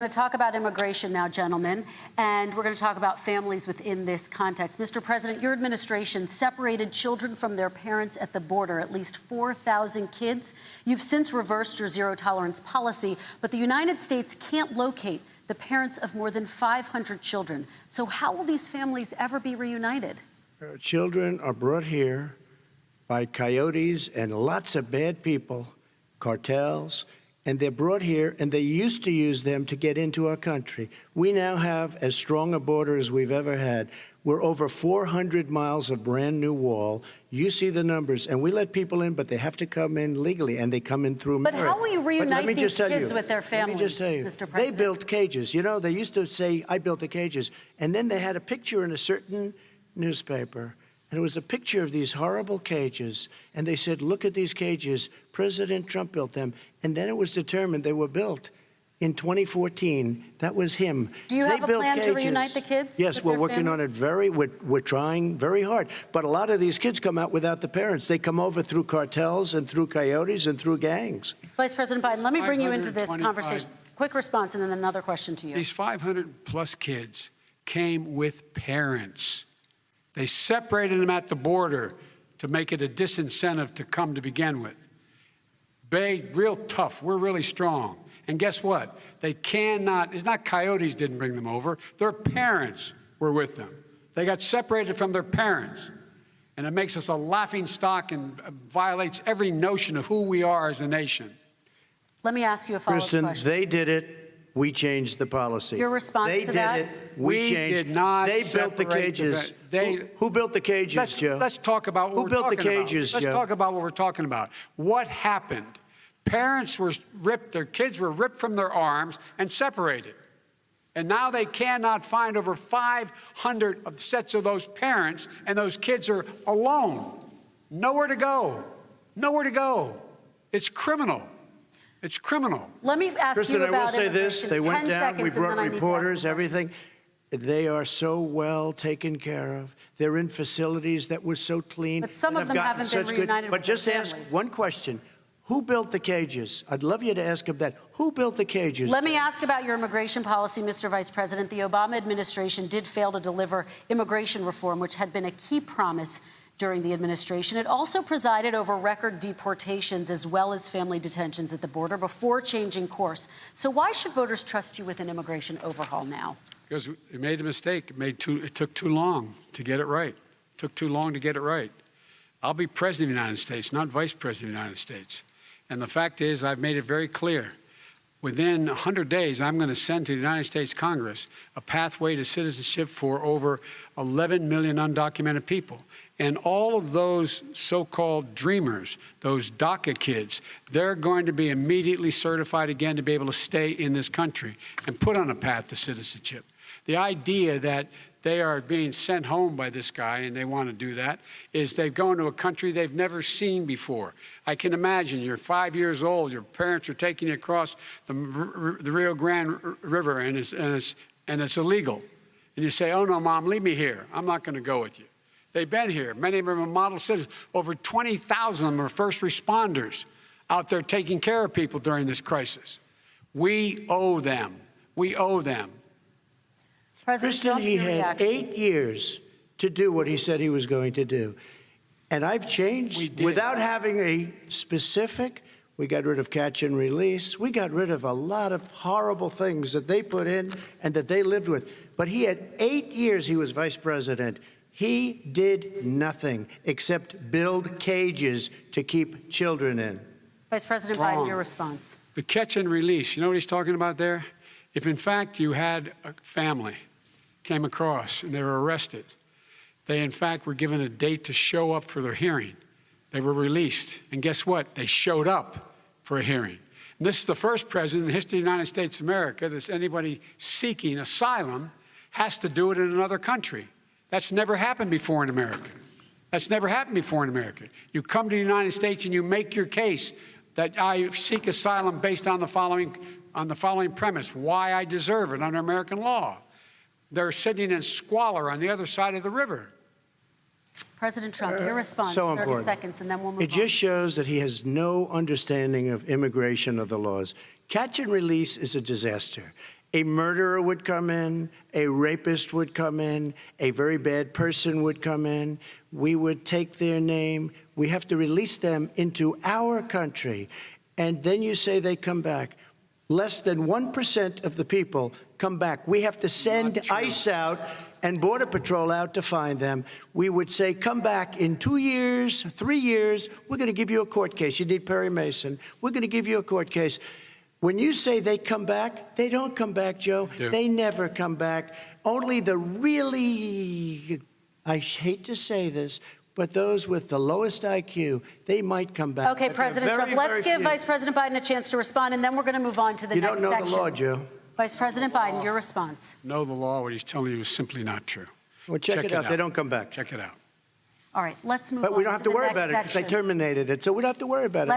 We're going to talk about immigration now, gentlemen, and we're going to talk about families within this context. Mr. President, your administration separated children from their parents at the border, at least 4,000 kids. You've since reversed your zero-tolerance policy, but the United States can't locate the parents of more than 500 children. So how will these families ever be reunited? Children are brought here by coyotes and lots of bad people, cartels, and they're brought here, and they used to use them to get into our country. We now have as strong a border as we've ever had. We're over 400 miles of brand new wall. You see the numbers, and we let people in, but they have to come in legally, and they come in through merit. But how will you reunite these kids with their families, Let me just tell you, Mr. President? they built cages. You know, they used to say, I built the cages, and then they had a picture in a certain newspaper, and it was a picture of these horrible cages, and they said, look at these cages. President Trump built them, and then it was determined they were built in 2014. That was him. Do you have a plan to reunite the kids? Yes, we're working on it we're trying very hard. But a lot of these kids come out without the parents. They come over through cartels and through coyotes and through gangs. Vice President Biden, let me bring you into this conversation. Quick response, and then another question to you. These 500-plus kids came with parents. They separated them at the border to make it a disincentive to come to begin with. Real tough. We're really strong. And guess what? They cannot, it's not coyotes didn't bring them over. Their parents were with them. They got separated from their parents. And it makes us a laughing stock and violates every notion of who we are as a nation. Let me ask you a follow-up question. Kristen, they did it. We changed the policy. Your response to that? They did it. We changed. Did not. They built the cages. Who built the cages, Joe? Let's talk about what Who built the cages, Joe? Let's talk about what we're talking about. What happened? Parents were ripped, their kids were ripped from their arms and separated. And now they cannot find over 500 sets of those parents, and those kids are alone. Nowhere to go. Nowhere to go. It's criminal. It's criminal. Let me ask Kristen, you about I will say this. They went down. We brought reporters, everything. They are so well taken care of. They're in facilities that were so clean. But some of them haven't been reunited with their families. But just ask one question. Who built the cages? I'd love you to ask him that. Who built the cages? Let me ask about your immigration policy, Mr. Vice President. The Obama administration did fail to deliver immigration reform, which had been a key promise during the administration. It also presided over record deportations as well as family detentions at the border before changing course. So why should voters trust you with an immigration overhaul now? Because it made a mistake. It took too long to get it right. It took too long to get it right. I'll be president of the United States, not vice president of the United States. And the fact is, I've made it very clear. Within 100 days, I'm going to send to the United States Congress a pathway to citizenship for over 11 million undocumented people. And all of those so-called dreamers, those DACA kids, they're going to be immediately certified again to be able to stay in this country and put on a path to citizenship. The idea that they are being sent home by this guy, and they want to do that, is they've gone to a country they've never seen before. I can imagine you're 5 years old, your parents are taking you across the Rio Grande River, and it's illegal. And you say, oh, no, Mom, leave me here. I'm not going to go with you. They've been here. Many of them are model citizens. Over 20,000 of them are first responders out there taking care of people during this crisis. We owe them. We owe them. Kristen, he had 8 years to do what he said he was going to do. And I've changed without having a specific. We got rid of catch and release. We got rid of a lot of horrible things that they put in and that they lived with. But he had 8 years he was vice president. He did nothing except build cages to keep children in. Vice President Biden, your response. The catch and release, you know what he's talking about there? If, in fact, you had a family came across and they were arrested, they, in fact, were given a date to show up for their hearing. They were released. And guess what? They showed up for a hearing. And this is the first president in the history of the United States of America that anybody seeking asylum has to do it in another country. That's never happened before in America. That's never happened before in America. You come to the United States and you make your case that I seek asylum based on the following premise, why I deserve it under American law. They're sitting in squalor on the other side of the river. President Trump, your response, so 30 important. seconds, and then we'll move on. It just shows that he has no understanding of immigration or the laws. Catch and release is a disaster. A murderer would come in, a rapist would come in, a very bad person would come in. We would take their name. We have to release them into our country. And then you say they come back. Less than 1% of the people come back. We have to send ICE out and Border Patrol out to find them. We would say, come back in 2 years, 3 years. We're going to give you a court case. You need Perry Mason. We're going to give you a court case. When you say they come back, they don't come back, Joe. They never come back. Only the really, I hate to say this, but those with the lowest IQ, they might come back. Okay, President Trump, let's give Vice President Biden a chance to respond, and then we're going to move on to the next section. You don't know the law, Joe. Vice President Biden, your response. Know the law. What he's telling you is simply not true. Well, check it out. They don't come back. Check it out. All right, let's move on to the next section. But we don't have to worry about it because they terminated it, so we don't have to worry about it.